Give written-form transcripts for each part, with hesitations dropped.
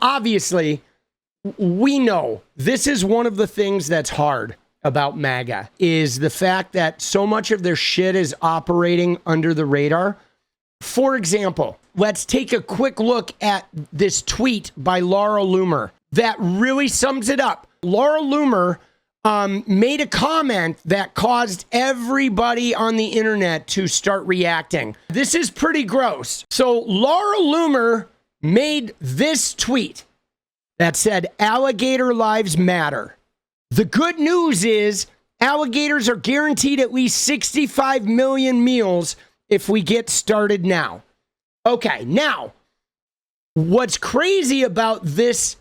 obviously, we know this is one of the things that's hard about MAGA, is the fact that so much of their shit is operating under the radar. For example, let's take a quick look at this tweet by Loomer that really sums it up. Loomer made a comment that caused everybody on the internet to start reacting. This is pretty gross. So Loomer made this tweet that said, "Alligator lives matter. The good news is alligators are guaranteed at least 65 million meals if we get started now." Okay, now, what's crazy about this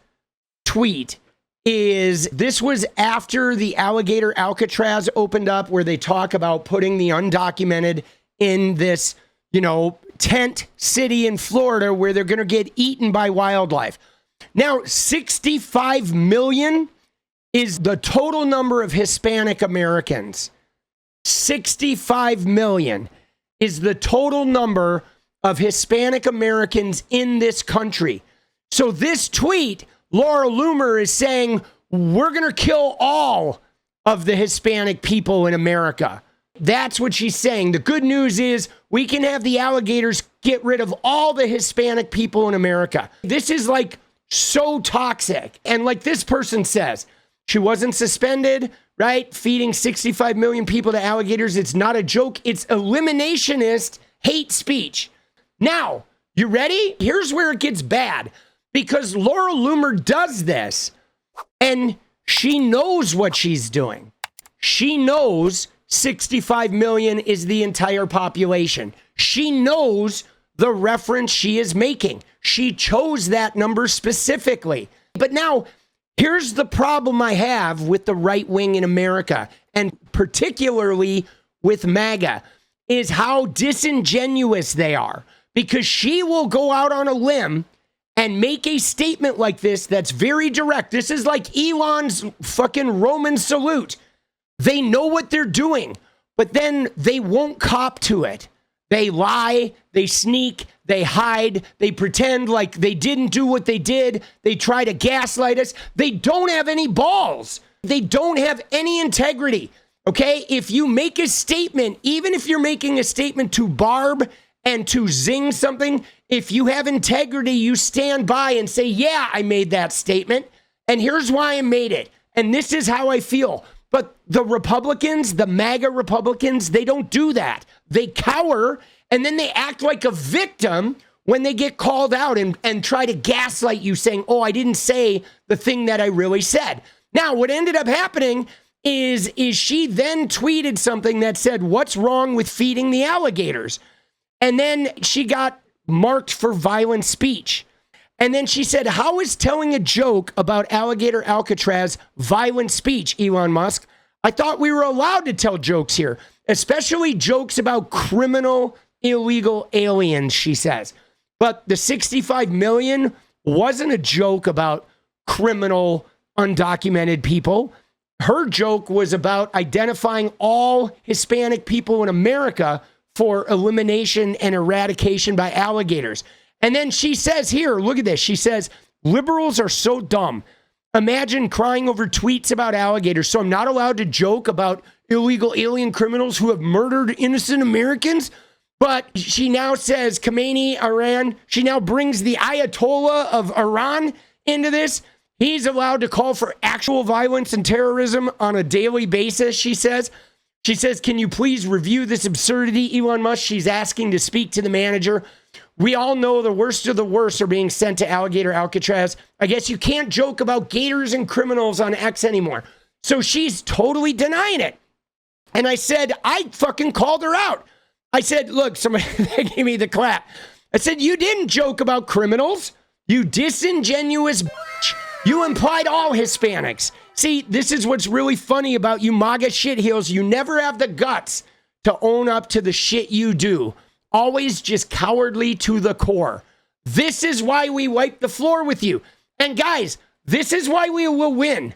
tweet is this was after the alligator Alcatraz opened up, where they talk about putting the undocumented in this, tent city in Florida where they're going to get eaten by wildlife. Now, 65 million is the total number of Hispanic Americans. 65 million is the total number of Hispanic Americans in this country. So this tweet, Loomer is saying, we're going to kill all of the Hispanic people in America. That's what she's saying. The good news is we can have the alligators get rid of all the Hispanic people in America. This is like so toxic. And like this person says, she wasn't suspended, right? Feeding 65 million people to alligators. It's not a joke. It's eliminationist hate speech. Now, you ready? Here's where it gets bad, because Loomer does this and she knows what she's doing. She knows 65 million is the entire population. She knows the reference she is making. She chose that number specifically. But now, here's the problem I have with the right wing in America, and particularly with MAGA, is how disingenuous they are. Because she will go out on a limb and make a statement like this that's very direct. This is like Elon's fucking Roman salute. They know what they're doing, but then they won't cop to it. They lie, they sneak, they hide, they pretend like they didn't do what they did. They try to gaslight us. They don't have any balls. They don't have any integrity, okay? If you make a statement, even if you're making a statement to barb and to zing something, if you have integrity, you stand by and say, yeah, I made that statement, and here's why I made it, and this is how I feel. But the Republicans, the MAGA Republicans, they don't do that. They cower, and then they act like a victim when they get called out and try to gaslight you, saying, oh, I didn't say the thing that I really said. Now, what ended up happening is she then tweeted something that said, what's wrong with feeding the alligators? And then she got marked for violent speech. And then she said, how is telling a joke about alligator Alcatraz violent speech, Elon Musk? I thought we were allowed to tell jokes here, especially jokes about criminal, illegal aliens, she says. But the 65 million wasn't a joke about criminal, undocumented people. Her joke was about identifying all Hispanic people in America for elimination and eradication by alligators. And then she says here, look at this. She says, liberals are so dumb. Imagine crying over tweets about alligators. So I'm not allowed to joke about illegal alien criminals who have murdered innocent Americans. But she now says Khomeini, Iran, she now brings the Ayatollah of Iran into this. He's allowed to call for actual violence and terrorism on a daily basis, she says. She says, can you please review this absurdity, Elon Musk? She's asking to speak to the manager. We all know the worst of the worst are being sent to alligator Alcatraz. I guess you can't joke about gators and criminals on X anymore. So she's totally denying it. And I said, I fucking called her out. I said, look, somebody gave me the clap. I said, you didn't joke about criminals. You disingenuous bitch. You implied all Hispanics. See, this is what's really funny about you MAGA shitheels. You never have the guts to own up to the shit you do. Always just cowardly to the core. This is why we wipe the floor with you. And guys, this is why we will win.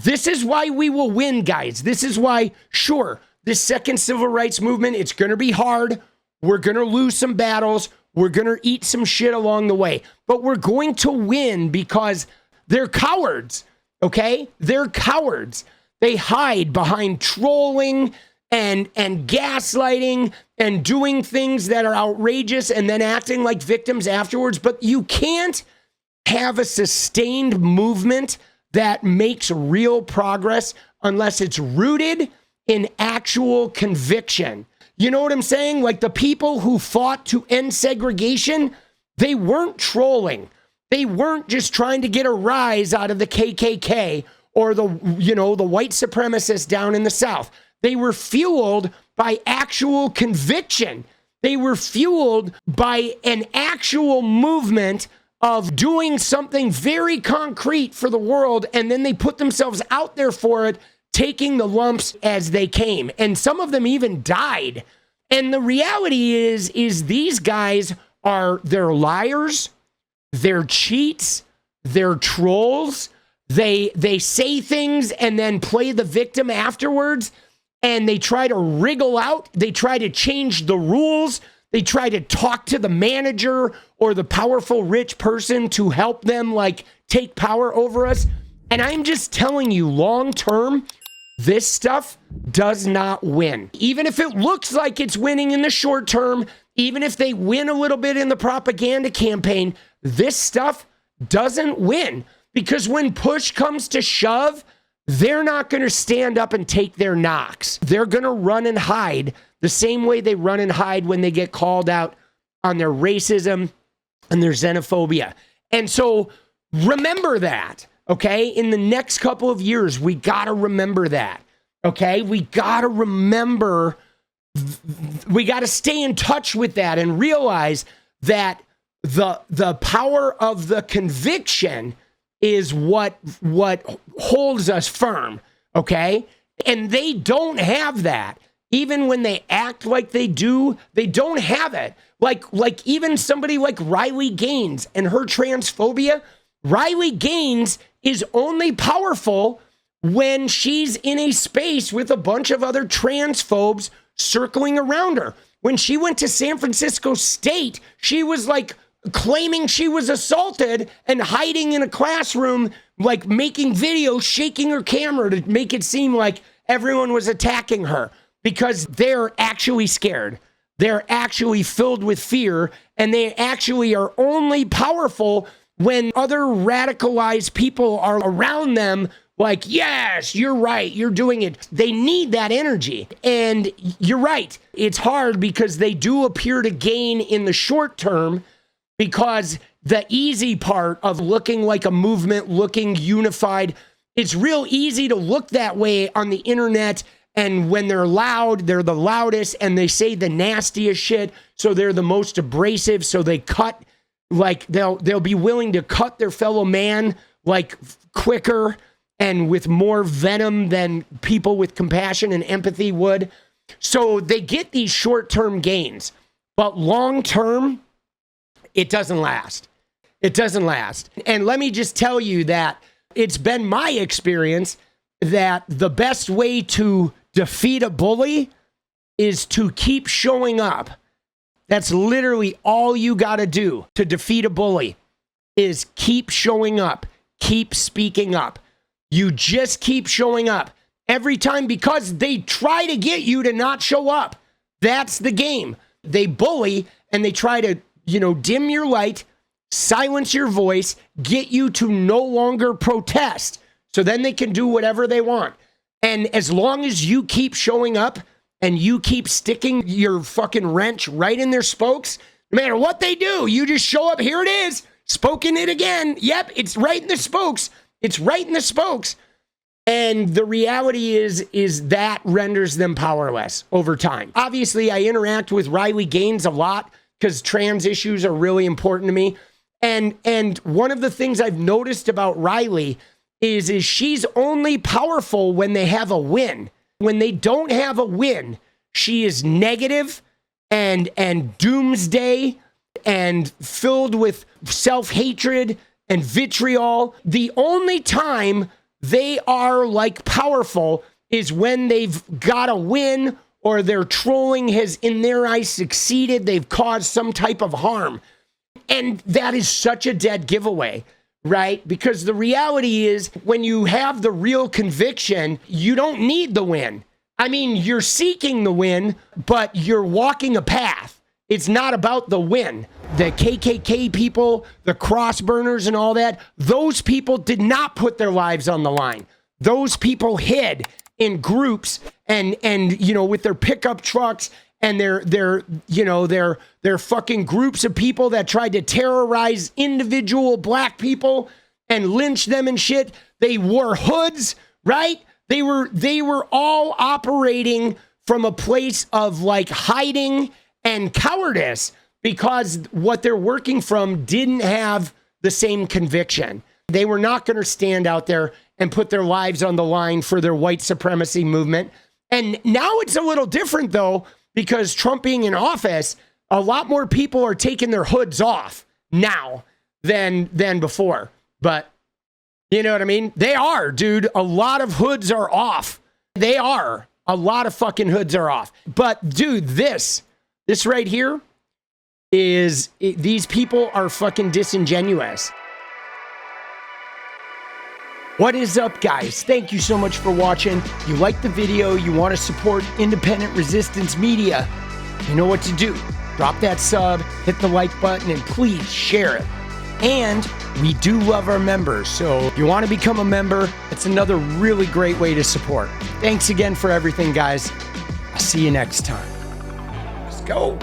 This is why we will win, guys. This is why, sure, this second civil rights movement, it's going to be hard. We're going to lose some battles. We're going to eat some shit along the way, but we're going to win because they're cowards, okay? They're cowards. They hide behind trolling and gaslighting and doing things that are outrageous and then acting like victims afterwards. But you can't have a sustained movement that makes real progress unless it's rooted in actual conviction. You know what I'm saying? Like the people who fought to end segregation, they weren't trolling. They weren't just trying to get a rise out of the KKK or the white supremacists down in the South. They were fueled by actual conviction. They were fueled by an actual movement of doing something very concrete for the world, and then they put themselves out there for it, taking the lumps as they came. And some of them even died. And the reality is these guys they're liars, they're cheats, they're trolls. They say things and then play the victim afterwards, and they try to wriggle out. They try to change the rules. They try to talk to the manager or the powerful rich person to help them like take power over us. And I'm just telling you, long term, this stuff does not win. Even if it looks like it's winning in the short term, even if they win a little bit in the propaganda campaign, this stuff doesn't win. Because when push comes to shove, they're not going to stand up and take their knocks. They're going to run and hide the same way they run and hide when they get called out on their racism and their xenophobia. And so remember that, okay? In the next couple of years, we got to remember that, okay? We got to remember, we got to stay in touch with that and realize that the power of the conviction is what holds us firm, okay? And they don't have that. Even when they act like they do, they don't have it. Like even somebody like Riley Gaines and her transphobia, Riley Gaines is only powerful when she's in a space with a bunch of other transphobes circling around her. When she went to San Francisco State, she was like claiming she was assaulted and hiding in a classroom, like making videos, shaking her camera to make it seem like everyone was attacking her, because they're actually scared. They're actually filled with fear, and they actually are only powerful when other radicalized people are around them, like, yes, you're right, you're doing it. They need that energy. And you're right, it's hard because they do appear to gain in the short term, because the easy part of looking like a movement, looking unified, it's real easy to look that way on the internet. And when they're loud, they're the loudest, and they say the nastiest shit. So they're the most abrasive. So they cut, like they'll be willing to cut their fellow man like quicker and with more venom than people with compassion and empathy would. So they get these short-term gains, but long-term, it doesn't last. It doesn't last. And let me just tell you that it's been my experience that the best way to defeat a bully is to keep showing up. That's literally all you got to do to defeat a bully, is keep showing up, keep speaking up. You just keep showing up every time, because they try to get you to not show up. That's the game. They bully and they try to, dim your light, silence your voice, get you to no longer protest. So then they can do whatever they want. And as long as you keep showing up and you keep sticking your fucking wrench right in their spokes, no matter what they do, you just show up. Here it is. Spoken it again. Yep, it's right in the spokes. It's right in the spokes. And the reality is that renders them powerless over time. Obviously, I interact with Riley Gaines a lot because trans issues are really important to me. And one of the things I've noticed about Riley is she's only powerful when they have a win. When they don't have a win, she is negative and doomsday and filled with self-hatred and vitriol. The only time they are like powerful is when they've got a win or their trolling has, in their eyes, succeeded. They've caused some type of harm. And that is such a dead giveaway, right? Because the reality is, when you have the real conviction, you don't need the win. I mean, you're seeking the win, but you're walking a path. It's not about the win. The KKK people, the cross burners and all that, those people did not put their lives on the line. Those people hid in groups and you know, with their pickup trucks and their fucking groups of people that tried to terrorize individual black people and lynch them and shit. They wore hoods, right? They were all operating from a place of like hiding and cowardice, because what they're working from didn't have the same conviction. They were not going to stand out there and put their lives on the line for their white supremacy movement. And now it's a little different, though, because Trump being in office, a lot more people are taking their hoods off now than before. But you know what I mean? They are, dude. A lot of hoods are off. They are. A lot of fucking hoods are off. But dude, this right here is, these people are fucking disingenuous. What is up, guys? Thank you so much for watching. If you like the video, you want to support independent resistance media, you know what to do. Drop that sub, hit the like button, and please share it. And we do love our members, so if you want to become a member, it's another really great way to support. Thanks again for everything, guys. I'll see you next time. Let's go.